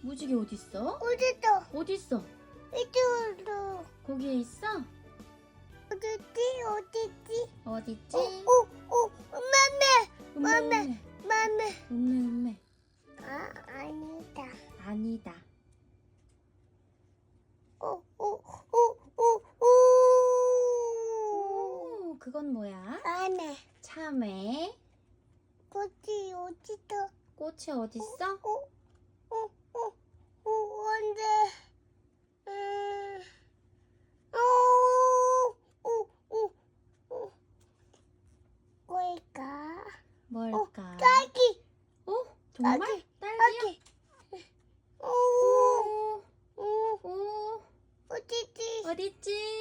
무지개 어딨어? 어딨어? 어딨어? 이쪽으로. 거기에 있어? 어딨지? 어딨지? 맘에. 음메 맘에. 음메 아니다. 아니다. 오. 오, 그건 뭐야? 안에. 참외. 꽃이 어딨어? 꽃이 어딨어? 언제? 뭘까? 뭘까? 딸기. 어? 정말? 딸기. 딸기야? 오. 오, 오, 어딨지? 어딨지?